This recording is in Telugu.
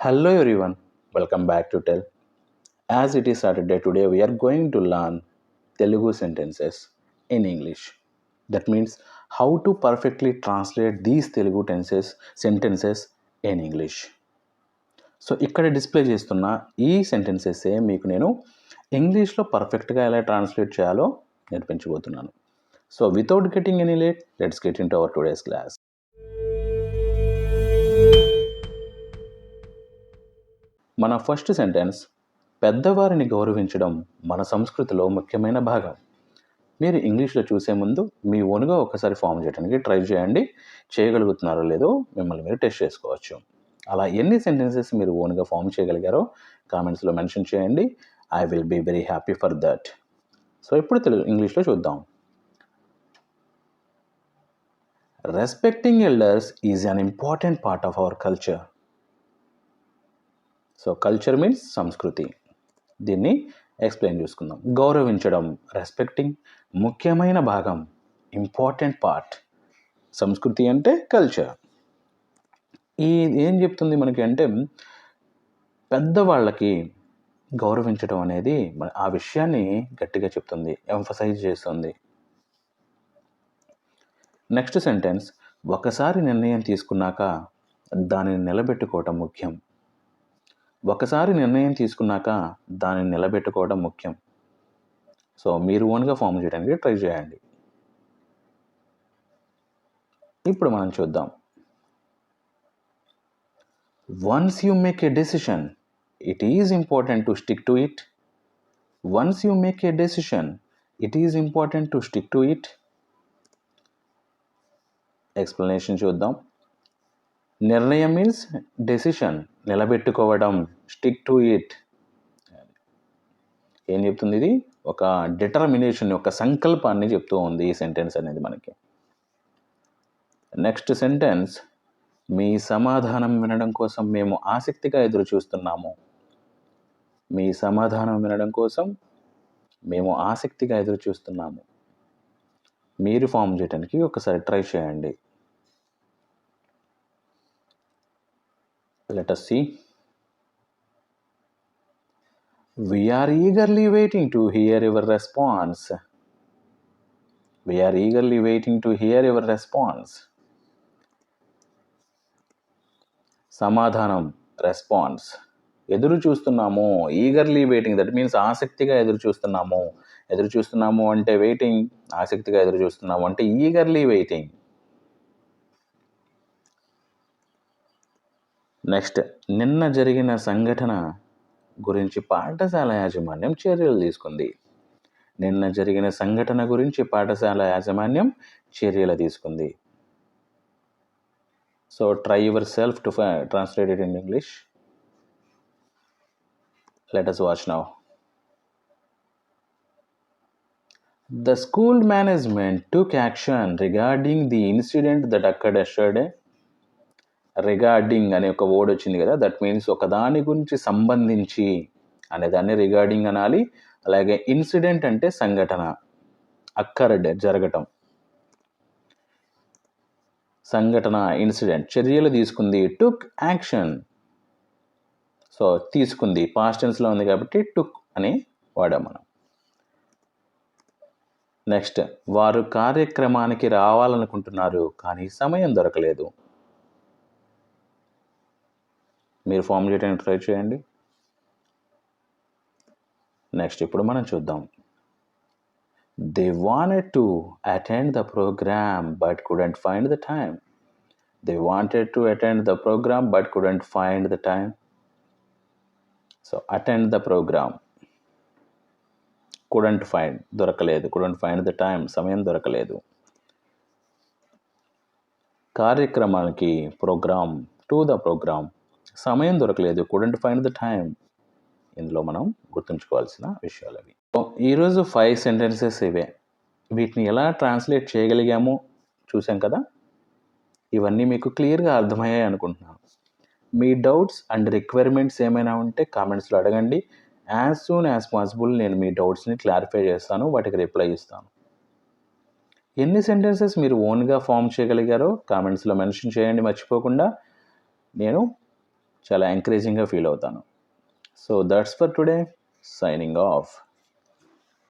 Hello everyone, welcome back to Tell. As it is Saturday today, we are going to learn Telugu sentences in English. That means how to perfectly translate these Telugu sentences in English. So ఇక్కడ డిస్ప్లే చేస్తున్న ఈ సెంటెన్సెస్ మీకు నేను ఇంగ్లీష్లో పర్ఫెక్ట్గా ఎలా ట్రాన్స్లేట్ చేయాలో నేర్పించబోతున్నాను. So without getting any late, let's get into our today's class. మన ఫస్ట్ సెంటెన్స్, పెద్దవారిని గౌరవించడం మన సంస్కృతిలో ముఖ్యమైన భాగం. మీరు ఇంగ్లీష్లో చూసే ముందు మీ ఓన్గా ఒకసారి ఫామ్ చేయడానికి ట్రై చేయండి. చేయగలుగుతున్నారో లేదో మిమ్మల్ని మీరు టెస్ట్ చేసుకోవచ్చు. అలా ఎన్ని సెంటెన్సెస్ మీరు ఓన్గా ఫామ్ చేయగలిగారో కామెంట్స్లో మెన్షన్ చేయండి. I will be very happy for that. So ఇప్పుడు ఇంగ్లీష్లో చూద్దాం. Respecting elders is an important part of our culture. So culture means సంస్కృతి. దీన్ని ఎక్స్ప్లెయిన్ చేసుకుందాం. గౌరవించడం, రెస్పెక్టింగ్, ముఖ్యమైన భాగం, ఇంపార్టెంట్ పార్ట్. సంస్కృతి అంటే కల్చర్. ఈ ఏం చెప్తుంది మనకి అంటే పెద్దవాళ్ళకి గౌరవించడం అనేది ఆ విషయాన్ని గట్టిగా చెప్తుంది, ఎంఫసైజ్ చేస్తుంది. నెక్స్ట్ సెంటెన్స్, ఒకసారి నిర్ణయం తీసుకున్నాక దానిని నిలబెట్టుకోవటం ముఖ్యం. ఒకసారి నిర్ణయం తీసుకున్నాక దానిని నిలబెట్టుకోవడం ముఖ్యం. సో మీరు ఓన్గా ఫామ్ చేయడానికి ట్రై చేయండి. ఇప్పుడు మనం చూద్దాం. Once you make a decision, it is important to stick to it. Once you make a decision, it is important to stick to it. Explanation చూద్దాం. నిర్ణయం మీన్స్ డెసిషన్, నిలబెట్టుకోవడం, స్టిక్ టు ఇట్. ఏం చెప్తుంది? ఇది ఒక డిటర్మినేషన్, ఒక సంకల్పాన్ని చెప్తూ ఉంది ఈ సెంటెన్స్ అనేది మనకి. నెక్స్ట్ సెంటెన్స్, మీ సమాధానం వినడం కోసం మేము ఆసక్తిగా ఎదురు చూస్తున్నాము. మీ సమాధానం వినడం కోసం మేము ఆసక్తిగా ఎదురు చూస్తున్నాము. మీరు ఫామ్ చేయడానికి ఒకసారి ట్రై చేయండి. Let us see. We are eagerly waiting to hear your response. We are eagerly waiting to hear your response. సమాధానం, రెస్పాన్స్. ఎదురు చూస్తున్నాము, ఈగర్లీ వెయిటింగ్, దట్ మీన్స్ ఆసక్తిగా ఎదురు చూస్తున్నాము. ఎదురు చూస్తున్నాము అంటే వెయిటింగ్, ఆసక్తిగా ఎదురు చూస్తున్నాము అంటే ఈగర్లీ వెయిటింగ్. నెక్స్ట్, నిన్న జరిగిన సంఘటన గురించి పాఠశాల యాజమాన్యం చర్యలు తీసుకుంది. నిన్న జరిగిన సంఘటన గురించి పాఠశాల యాజమాన్యం చర్యలు తీసుకుంది. So try your self to translate it in English. Let us watch now. The school management took action regarding the incident that occurred yesterday. Regarding అనే ఒక వర్డ్ వచ్చింది కదా, దట్ మీన్స్ ఒక దాని గురించి సంబంధించి అనేదాన్ని రిగార్డింగ్ అనాలి. అలాగే ఇన్సిడెంట్ అంటే సంఘటన, అక్కర్డ్ జరగటం, సంఘటన ఇన్సిడెంట్. చర్యలు తీసుకుంది, టుక్ యాక్షన్. సో తీసుకుంది పాస్ట్ టెన్స్లో ఉంది కాబట్టి టుక్ అని వాడాం మనం. నెక్స్ట్, వారు కార్యక్రమానికి రావాలనుకుంటున్నారు కానీ సమయం దొరకలేదు. మీరు ఫామ్ చేయడానికి ట్రై చేయండి. నెక్స్ట్ ఇప్పుడు మనం చూద్దాం. They wanted to attend the programme but couldn't find the time. They wanted to attend the programme but couldn't find the time. So attend the programme, couldn't find దొరకలేదు, కుడెంట్ ఫైండ్ ద టైమ్ సమయం దొరకలేదు. కార్యక్రమానికి ప్రోగ్రామ్, టు ద ప్రోగ్రామ్, సమయం దొరకలేదు, కుడెంట్ ఫైండ్ ద టైమ్. ఇందులో మనం గుర్తుంచుకోవాల్సిన విషయాలు అవి. ఈరోజు 5 సెంటెన్సెస్ ఇవే. వీటిని ఎలా ట్రాన్స్లేట్ చేయగలిగామో చూసాం కదా. ఇవన్నీ మీకు క్లియర్గా అర్థమయ్యాయి అనుకుంటున్నాను. మీ డౌట్స్ అండ్ రిక్వైర్మెంట్స్ ఏమైనా ఉంటే కామెంట్స్లో అడగండి. యాజ్ సూన్ యాజ్ పాసిబుల్ నేను మీ డౌట్స్ని క్లారిఫై చేస్తాను, వాటికి రిప్లై ఇస్తాను. ఎన్ని సెంటెన్సెస్ మీరు ఓన్గా ఫామ్ చేయగలిగారో కామెంట్స్లో మెన్షన్ చేయండి మర్చిపోకుండా. నేను చాలా ఎంకరేజింగ్గా ఫీల్ అవుతాను. So that's for today, signing off.